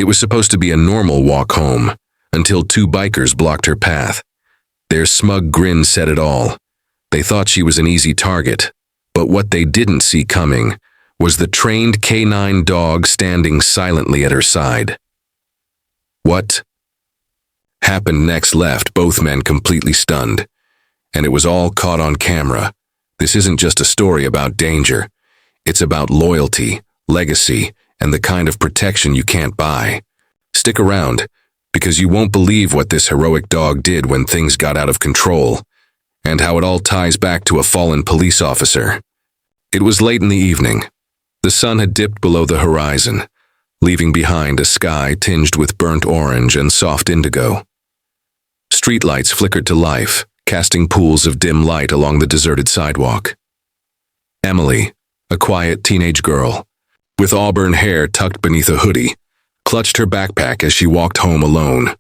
It was supposed to be a normal walk home, until two bikers blocked her path. Their smug grin said it all. They thought she was an easy target, but what they didn't see coming was the trained canine dog standing silently at her side. What happened next left both men completely stunned, and it was all caught on camera. This isn't just a story about danger. It's about loyalty, legacy, and the kind of protection you can't buy. Stick around, because you won't believe what this heroic dog did when things got out of control, and how it all ties back to a fallen police officer. It was late in the evening. The sun had dipped below the horizon, leaving behind a sky tinged with burnt orange and soft indigo. Streetlights flickered to life, casting pools of dim light along the deserted sidewalk. Emily, a quiet teenage girl, with auburn hair tucked beneath a hoodie, clutched her backpack as she walked home alone.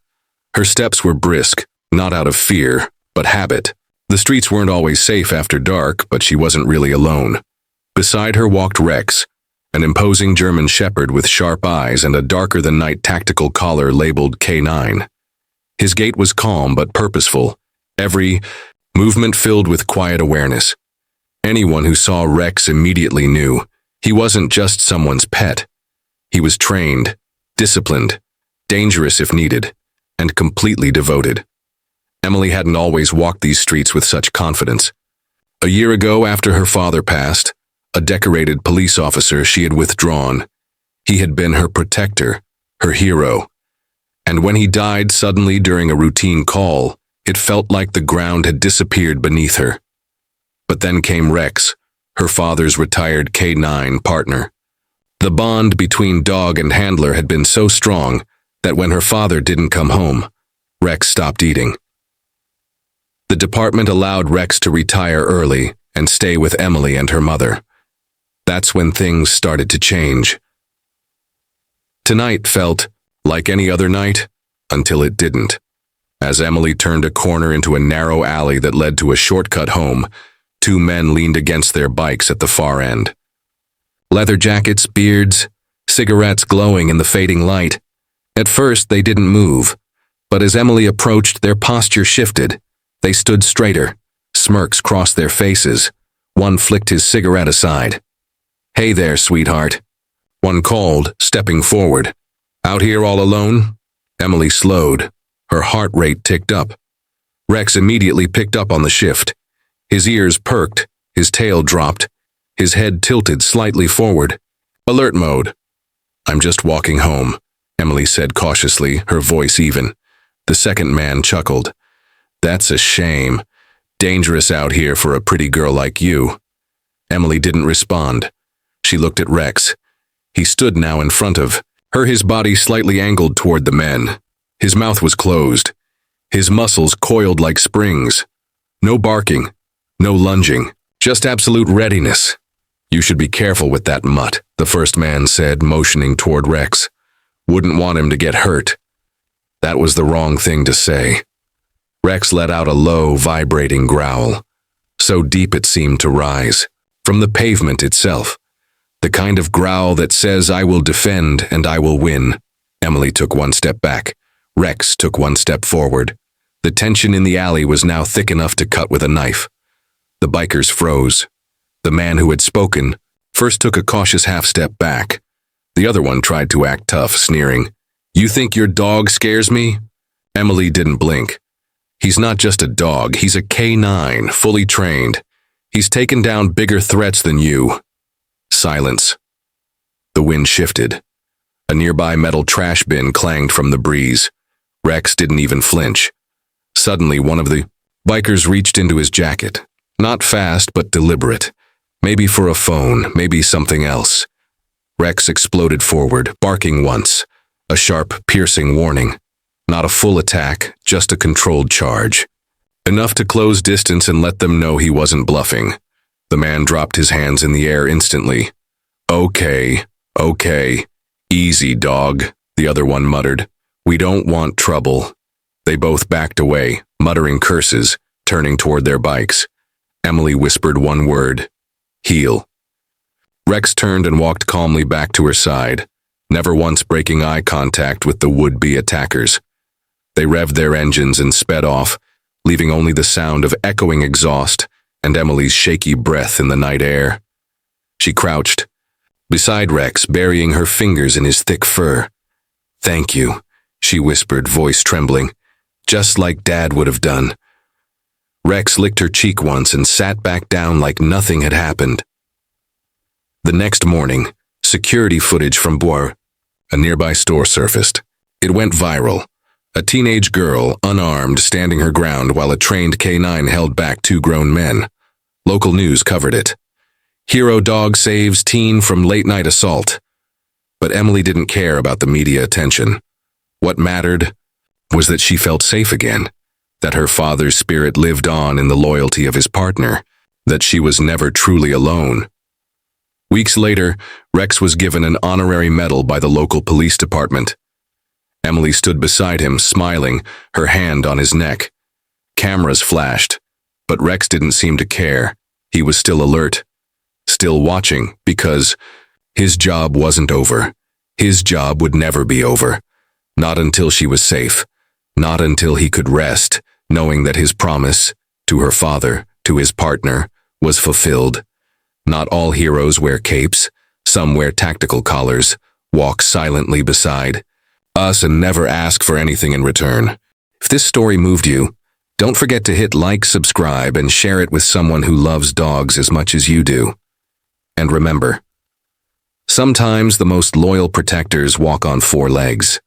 Her steps were brisk, not out of fear, but habit. The streets weren't always safe after dark, but she wasn't really alone. Beside her walked Rex, an imposing German shepherd with sharp eyes and a darker-than-night tactical collar labeled K9. His gait was calm but purposeful, every movement filled with quiet awareness. Anyone who saw Rex immediately knew he wasn't just someone's pet. He was trained, disciplined, dangerous if needed, and completely devoted. Emily hadn't always walked these streets with such confidence. A year ago, after her father passed, a decorated police officer, she had withdrawn. He had been her protector, her hero. And when he died suddenly during a routine call, it felt like the ground had disappeared beneath her. But then came Rex, her father's retired K9 partner. The bond between dog and handler had been so strong that when her father didn't come home, Rex stopped eating. The department allowed Rex to retire early and stay with Emily and her mother. That's when things started to change. Tonight felt like any other night, until it didn't. As Emily turned a corner into a narrow alley that led to a shortcut home, two men leaned against their bikes at the far end. Leather jackets, beards, cigarettes glowing in the fading light. At first, they didn't move, but as Emily approached, their posture shifted. They stood straighter. Smirks crossed their faces. One flicked his cigarette aside. "Hey there, sweetheart," one called, stepping forward. "Out here all alone?" Emily slowed. Her heart rate ticked up. Rex immediately picked up on the shift. His ears perked, his tail dropped, his head tilted slightly forward. Alert mode. "I'm just walking home," Emily said cautiously, her voice even. The second man chuckled. "That's a shame. Dangerous out here for a pretty girl like you." Emily didn't respond. She looked at Rex. He stood now in front of her, his body slightly angled toward the men. His mouth was closed, his muscles coiled like springs. No barking, no lunging, just absolute readiness. "You should be careful with that mutt," the first man said, motioning toward Rex. "Wouldn't want him to get hurt." That was the wrong thing to say. Rex let out a low, vibrating growl, so deep it seemed to rise from the pavement itself. The kind of growl that says, "I will defend and I will win." Emily took one step back. Rex took one step forward. The tension in the alley was now thick enough to cut with a knife. The bikers froze. The man who had spoken first took a cautious half-step back. The other one tried to act tough, sneering. "You think your dog scares me?" Emily didn't blink. "He's not just a dog, he's a K9, fully trained. He's taken down bigger threats than you." Silence. The wind shifted. A nearby metal trash bin clanged from the breeze. Rex didn't even flinch. Suddenly, one of the bikers reached into his jacket. Not fast, but deliberate. Maybe for a phone, maybe something else. Rex exploded forward, barking once. A sharp, piercing warning. Not a full attack, just a controlled charge. Enough to close distance and let them know he wasn't bluffing. The man dropped his hands in the air instantly. Okay. Easy, dog," the other one muttered. "We don't want trouble." They both backed away, muttering curses, turning toward their bikes. Emily whispered one word. "Heel." Rex turned and walked calmly back to her side. never once breaking eye contact with the would-be attackers. They revved their engines and sped off, leaving only the sound of echoing exhaust and Emily's shaky breath in the night air. She crouched beside Rex, burying her fingers in his thick fur. "Thank you," she whispered, voice trembling, "just like Dad would have done." Rex licked her cheek once and sat back down like nothing had happened. The next morning, security footage from Bois, a nearby store, surfaced. It went viral. A teenage girl, unarmed, standing her ground while a trained K9 held back two grown men. Local news covered it. Hero dog saves teen from late-night assault. But Emily didn't care about the media attention. What mattered was that she felt safe again, that her father's spirit lived on in the loyalty of his partner, that she was never truly alone. Weeks later, Rex was given an honorary medal by the local police department. Emily stood beside him, smiling, her hand on his neck. Cameras flashed, but Rex didn't seem to care. He was still alert, still watching, because his job wasn't over. His job would never be over. Not until she was safe. Not until he could rest, knowing that his promise, to her father, to his partner, was fulfilled. Not all heroes wear capes. Some wear tactical collars, walk silently beside us, and never ask for anything in return. If this story moved you, don't forget to hit like, subscribe, and share it with someone who loves dogs as much as you do. And remember, sometimes the most loyal protectors walk on four legs.